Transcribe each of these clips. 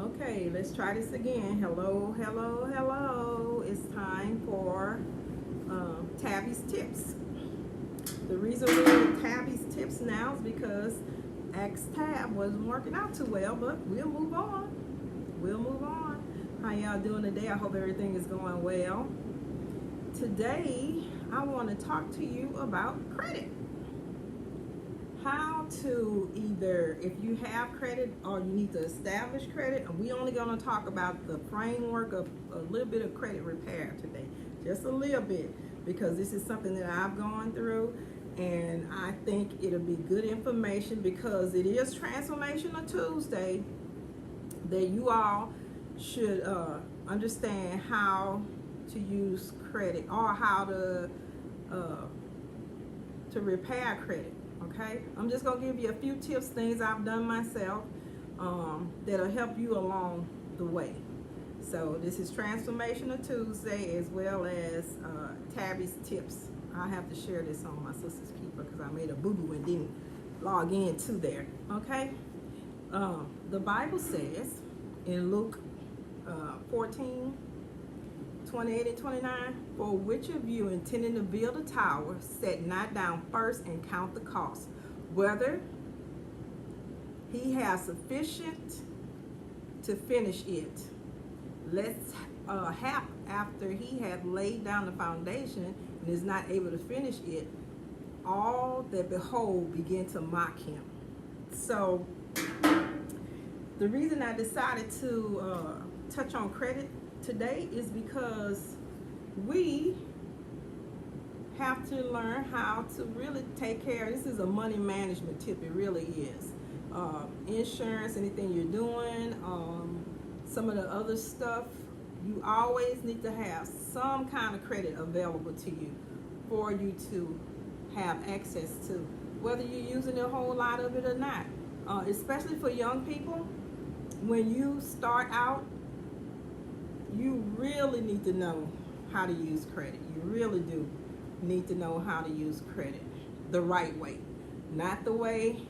Okay, let's try this again. Hello, hello, hello. It's time for Tabby's Tips. The reason we're in Tabby's Tips now is because Tab wasn't working out too well, but we'll move on. We'll move on. How y'all doing today? I hope everything is going well. Today, I want to talk to you about credit. How to either, if you have credit or you need to establish credit, and we only going to talk about the framework of a little bit of credit repair today, just a little bit, because this is something that I've gone through, and I think it'll be good information because it is Transformational Tuesday that you all should understand how to use credit or how to repair credit. Okay, I'm just gonna give you a few tips, things I've done myself that'll help you along the way. So this is Transformational Tuesday as well as Tabby's Tips. I have to share this on my sister's keeper because I made a boo-boo and didn't log in to there. Okay, the Bible says in Luke 14, 28 and 29, for which of you intending to build a tower, set not down first and count the cost, whether he has sufficient to finish it. Let's after he hath laid down the foundation and is not able to finish it, all that behold begin to mock him. So the reason I decided to touch on credit today is because we have to learn how to really take care. This is a money management tip. It really is. Insurance, anything you're doing, some of the other stuff, you always need to have some kind of credit available to you for you to have access to, whether you're using a whole lot of it or not. Especially for young people, when you start out, you really need to know how to use credit. You really do need to know how to use credit the right way, not the way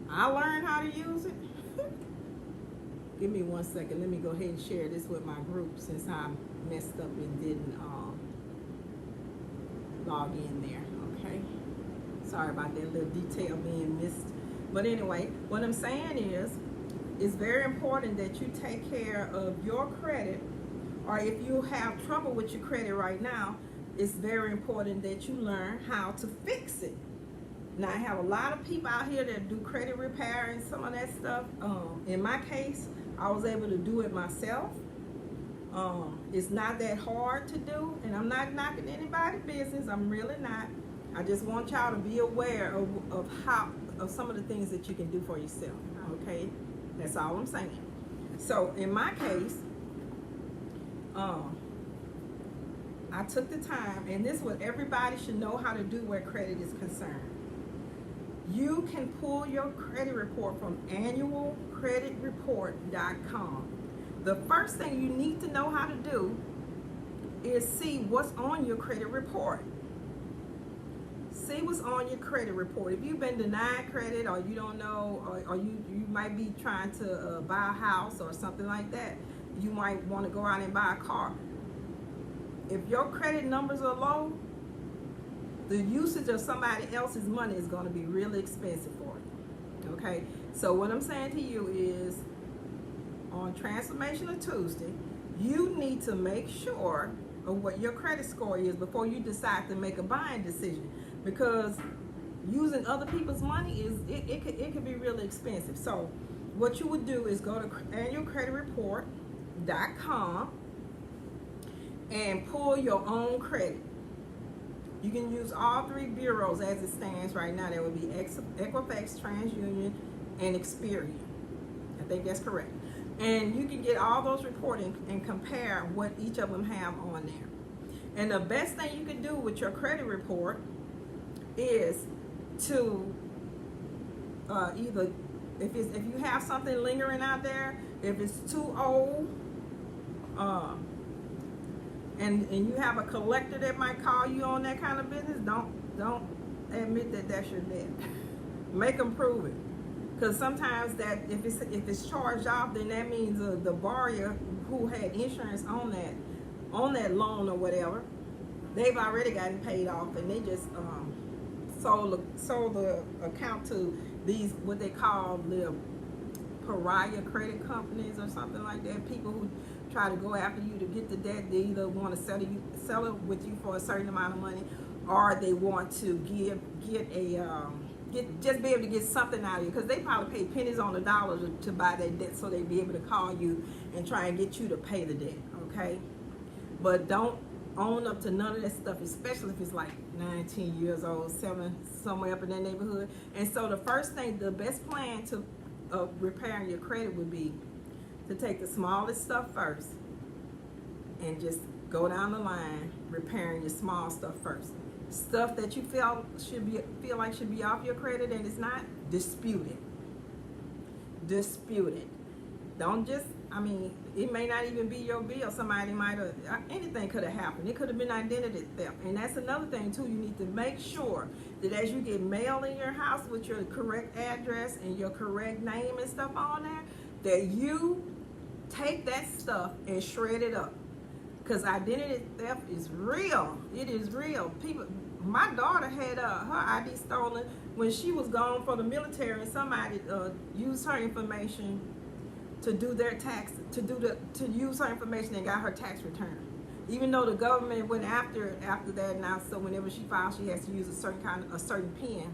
I learned how to use it. Give me 1 second. Let me go ahead and share this with my group since I messed up and didn't log in there. Okay, sorry about that little detail being missed. But anyway, what I'm saying is, it's very important that you take care of your credit. Or if you have trouble with your credit right now, it's very important that you learn how to fix it. Now, I have a lot of people out here that do credit repair and some of that stuff. In my case, I was able to do it myself. It's not that hard to do, and I'm not knocking anybody's business. I'm really not. I just want y'all to be aware of some of the things that you can do for yourself. Okay, that's all I'm saying. So in my case, I took the time, and this is what everybody should know how to do where credit is concerned. You can pull your credit report from annualcreditreport.com. The first thing you need to know how to do is see what's on your credit report. See what's on your credit report. If you've been denied credit, or you don't know, or you might be trying to buy a house or something like that, you might want to go out and buy a car. If your credit numbers are low, the usage of somebody else's money is going to be really expensive for you. Okay, so what I'm saying to you is, on Transformational Tuesday, you need to make sure of what your credit score is before you decide to make a buying decision, because using other people's money it could be really expensive. So what you would do is go to annualcreditreport.com and pull your own credit. You can use all three bureaus as it stands right now. There would be Equifax, TransUnion, and Experian. I think that's correct. And you can get all those reporting and compare what each of them have on there. And the best thing you can do with your credit report is to either, if you have something lingering out there, if it's too old, and you have a collector that might call you on that kind of business, don't admit that that's your debt. Make them prove it. Because sometimes that if it's charged off, then that means the borrower who had insurance on that loan or whatever, they've already gotten paid off, and they just sold the account to these what they call the pariah credit companies or something like that. People who try to go after you to get the debt. They either want to sell it with you for a certain amount of money, or they want to just be able to get something out of you, because they probably pay pennies on the dollar to buy that debt, so they'd be able to call you and try and get you to pay the debt. Okay, but don't own up to none of that stuff, especially if it's like 19 years old, somewhere up in that neighborhood. And so the first thing, the best plan to repairing your credit would be to take the smallest stuff first and just go down the line repairing your small stuff first. Stuff that you feel like should be off your credit and it's not, dispute it. Don't just, it may not even be your bill. Somebody might have, anything could have happened. It could have been identity theft. And that's another thing too. You need to make sure that as you get mail in your house with your correct address and your correct name and stuff on there, that you take that stuff and shred it up. Because identity theft is real. It is real. My daughter had her ID stolen when she was gone for the military, and somebody used her information to do their tax, to use her information and got her tax return. Even though the government went after that now, so whenever she files, she has to use a certain PIN.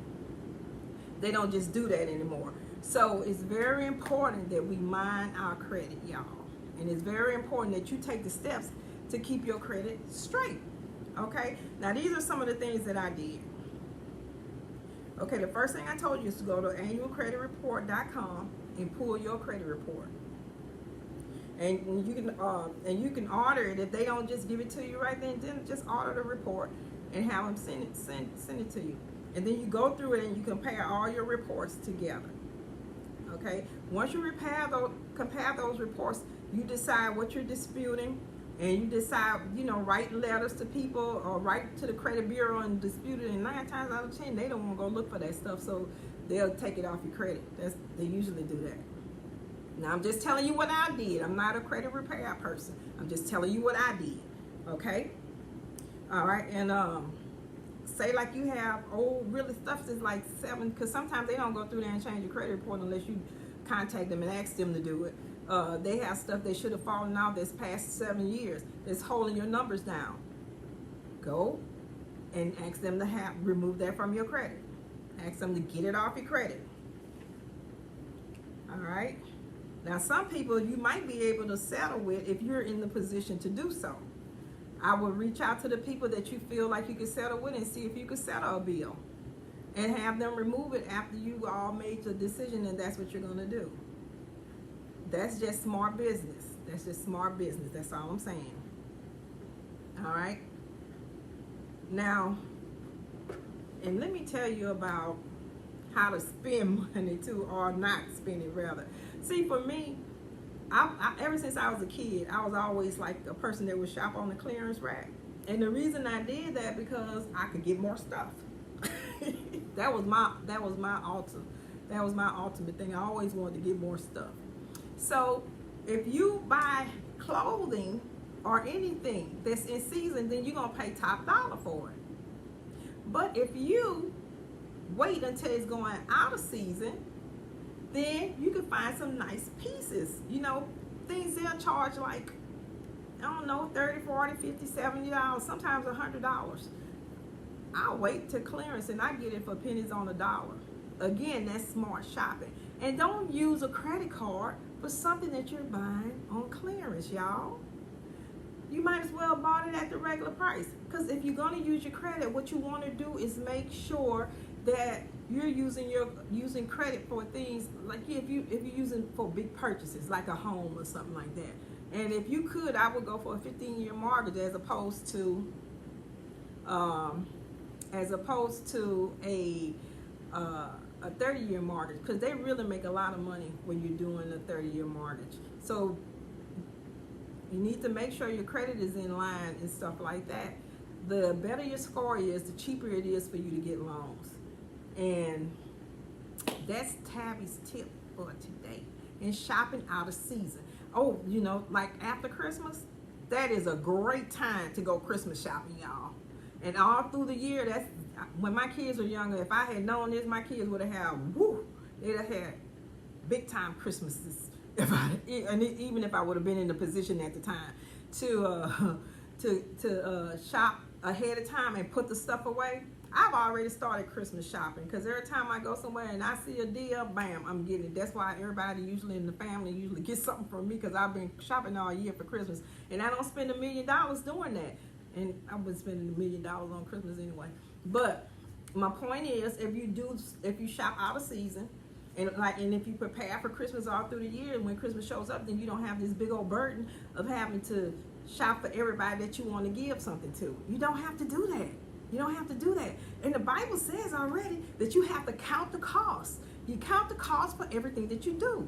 They don't just do that anymore. So it's very important that we mind our credit, y'all. And it's very important that you take the steps to keep your credit straight. Okay, now these are some of the things that I did. Okay, the first thing I told you is to go to annualcreditreport.com and pull your credit report. And you can order it. If they don't just give it to you right then just order the report and have them send it to you. And then you go through it and you compare all your reports together. Okay, once you compare those reports, you decide what you're disputing. And you decide, write letters to people or write to the credit bureau and dispute it. And 9 times out of 10, they don't want to go look for that stuff, so they'll take it off your credit. They usually do that. Now, I'm just telling you what I did. I'm not a credit repair person. I'm just telling you what I did. Okay? All right. And say like you have old really stuff that's like 7, because sometimes they don't go through there and change your credit report unless you contact them and ask them to do it. They have stuff that should have fallen out that's past 7 years that's holding your numbers down. Go and ask them to remove that from your credit. Ask them to get it off your credit. All right. Now, some people you might be able to settle with if you're in the position to do so. I would reach out to the people that you feel like you could settle with and see if you could settle a bill and have them remove it after you all made the decision and that's what you're going to do. That's just smart business. That's just smart business. That's all I'm saying. All right. Now, and let me tell you about how to spend money too, or not spend it rather. See, for me, I ever since I was a kid, I was always like a person that would shop on the clearance rack. And the reason I did that because I could get more stuff. That was my ultimate thing. I always wanted to get more stuff. So if you buy clothing or anything that's in season, then you're going to pay top dollar for it. But if you wait until it's going out of season, then you can find some nice pieces. Things they'll charge like, I don't know, $30, $40, $50, $70, sometimes $100. I'll wait to clearance and I get it for pennies on the dollar. Again, that's smart shopping. And don't use a credit card for something that you're buying on clearance, y'all. You might as well bought it at the regular price. Because if you're going to use your credit, what you want to do is make sure that you're using credit for things like if you're using for big purchases like a home or something like that. And if you could, I would go for a 15-year mortgage as opposed to a 30-year mortgage, because they really make a lot of money when you're doing a 30-year mortgage. So you need to make sure your credit is in line and stuff like that. The better your score is, the cheaper it is for you to get loans. And That's Tabby's tip for today in shopping out of season. Oh, you know, like after Christmas, that is a great time to go Christmas shopping, y'all. And all through the year, that's when my kids were younger. If I had known this, my kids would have had, they'd have had big time Christmases. Even if I would have been in the position at the time to shop ahead of time and put the stuff away. I've already started Christmas shopping because every time I go somewhere and I see a deal, bam, I'm getting it. That's why everybody usually in the family usually gets something from me, because I've been shopping all year for Christmas, and I don't spend $1 million doing that. And I've been spending $1 million on Christmas anyway. But my point is, if you shop out of season, and if you prepare for Christmas all through the year, and when Christmas shows up, then you don't have this big old burden of having to shop for everybody that you want to give something to. You don't have to do that. You don't have to do that. And the Bible says already that you have to count the cost. You count the cost for everything that you do.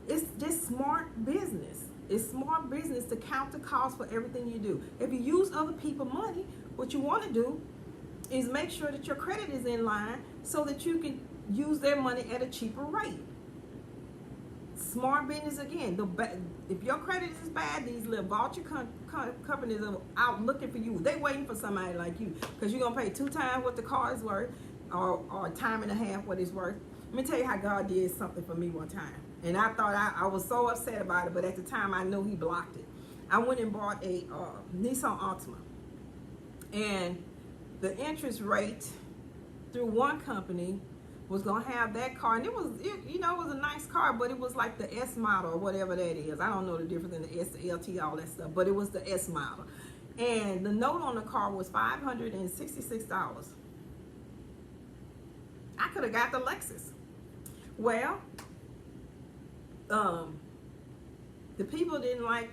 It's just smart business. It's smart business to count the cost for everything you do. If you use other people's money, what you want to do is make sure that your credit is in line so that you can use their money at a cheaper rate. Smart business again. If your credit is bad, these little voucher companies are out looking for you. They waiting for somebody like you, because you're going to pay 2 times what the car is worth, or a time and a half what it's worth. Let me tell you how God did something for me one time. And I thought I was so upset about it, but at the time I knew he blocked it. I went and bought a Nissan Altima. And the interest rate through one company was gonna have that car, and it was a nice car, but it was like the S model or whatever that is. I don't know the difference in the S, the LT, all that stuff, but it was the S model. And the note on the car was $566. I could have got the Lexus. Well, the people didn't like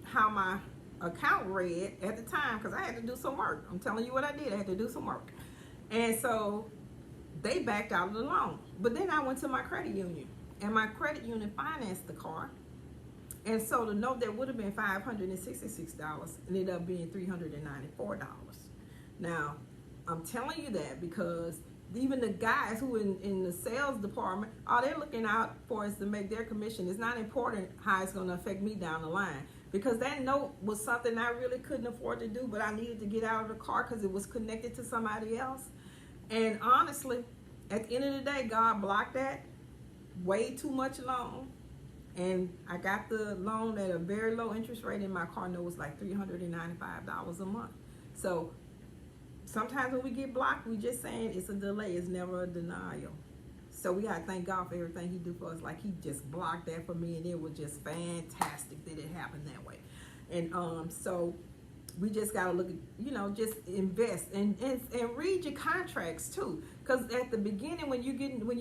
how my account read at the time, because I had to do some work. I'm telling you what I did. I had to do some work. And so they backed out of the loan. But then I went to my credit union, and my credit union financed the car. And so the note that would have been $566 ended up being $394. Now, I'm telling you that because even the guys who in the sales department, all they're looking out for is to make their commission. It's not important how it's going to affect me down the line, because that note was something I really couldn't afford to do, but I needed to get out of the car because it was connected to somebody else. And honestly, at the end of the day, God blocked that. Way too much loan. And I got the loan at a very low interest rate, and my car note was like $395 a month. So sometimes when we get blocked, we just saying it's a delay. It's never a denial. So we gotta thank God for everything he do for us. Like, he just blocked that for me, and it was just fantastic that it happened that way. And so we just gotta look at, just invest and read your contracts too. Because at the beginning, when you're getting what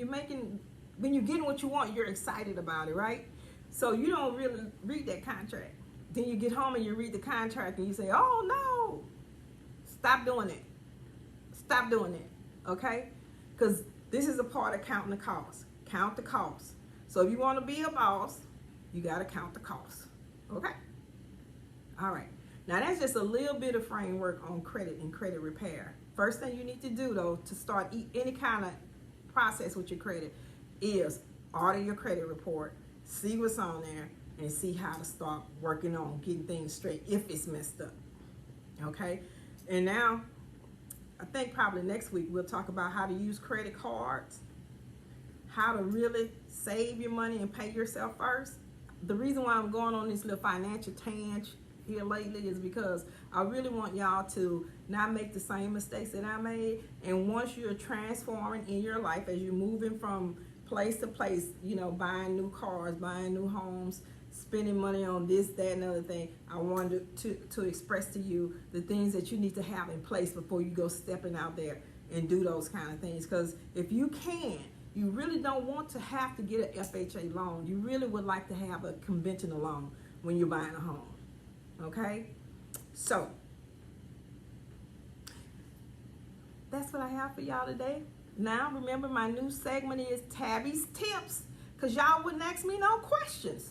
you want, you're excited about it, right? So you don't really read that contract. Then you get home and you read the contract and you say, "Oh no, stop doing it. Stop doing it." Okay? Because this is a part of counting the cost. Count the cost. So if you want to be a boss, you got to count the cost. Okay? All right. Now that's just a little bit of framework on credit and credit repair. First thing you need to do, though, to start any kind of process with your credit is order your credit report, see what's on there, and see how to start working on getting things straight if it's messed up. Okay? And now, I think probably next week we'll talk about how to use credit cards, how to really save your money and pay yourself first. The reason why I'm going on this little financial tangent here lately is because I really want y'all to not make the same mistakes that I made. And once you're transforming in your life, as you're moving from place to place, buying new cars, buying new homes, spending money on this, that, and other thing, I wanted to express to you the things that you need to have in place before you go stepping out there and do those kind of things. Because if you can, you really don't want to have to get an FHA loan. You really would like to have a conventional loan when you're buying a home. Okay? So, that's what I have for y'all today. Now, remember, my new segment is Tabby's Tips, because y'all wouldn't ask me no questions.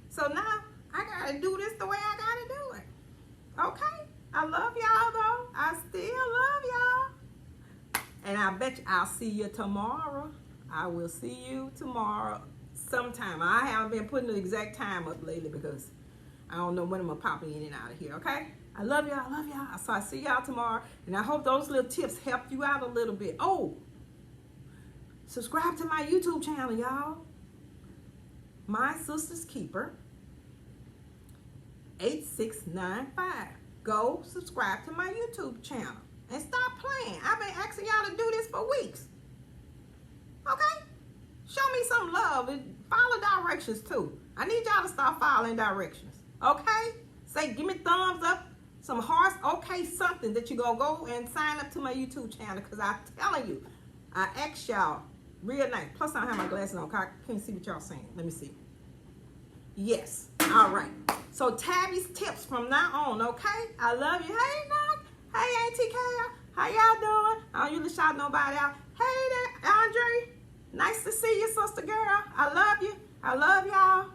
So now, I got to do this the way I got to do it. Okay? I love y'all, though. I still love y'all. And I bet you I'll see you tomorrow. I will see you tomorrow sometime. I haven't been putting the exact time up lately because I don't know when I'm going to pop in and out of here, okay? I love y'all. I love y'all. So I see y'all tomorrow. And I hope those little tips help you out a little bit. Oh, subscribe to my YouTube channel, y'all. My Sister's Keeper 8695. Go subscribe to my YouTube channel. And stop playing. I've been asking y'all to do this for weeks. Okay? Show me some love and follow directions too. I need y'all to start following directions. Okay? Say, give me thumbs up, some hearts, okay, something that you're going to go and sign up to my YouTube channel. Because I'm telling you, I asked y'all real nice. Plus, I don't have my glasses on. I can't see what y'all saying. Let me see. Yes. All right. So, Tabby's tips from now on, okay? I love you. Hey, Knock. Hey, Auntie Kaya. How y'all doing? I don't usually shout nobody out. Hey there, Andre. Nice to see you, sister girl. I love you. I love y'all.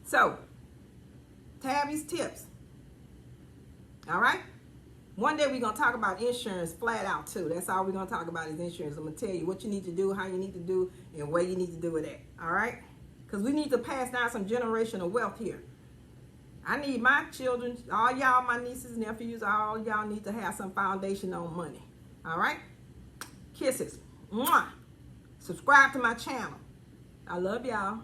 So, Tabby's tips. All right? One day we're going to talk about insurance flat out too. That's all we're going to talk about is insurance. I'm going to tell you what you need to do, how you need to do, and where you need to do it at. All right? Because we need to pass down some generational wealth here. I need my children, all y'all, my nieces, nephews, all y'all need to have some foundation on money. All right? Kisses. Mwah. Subscribe to my channel. I love y'all.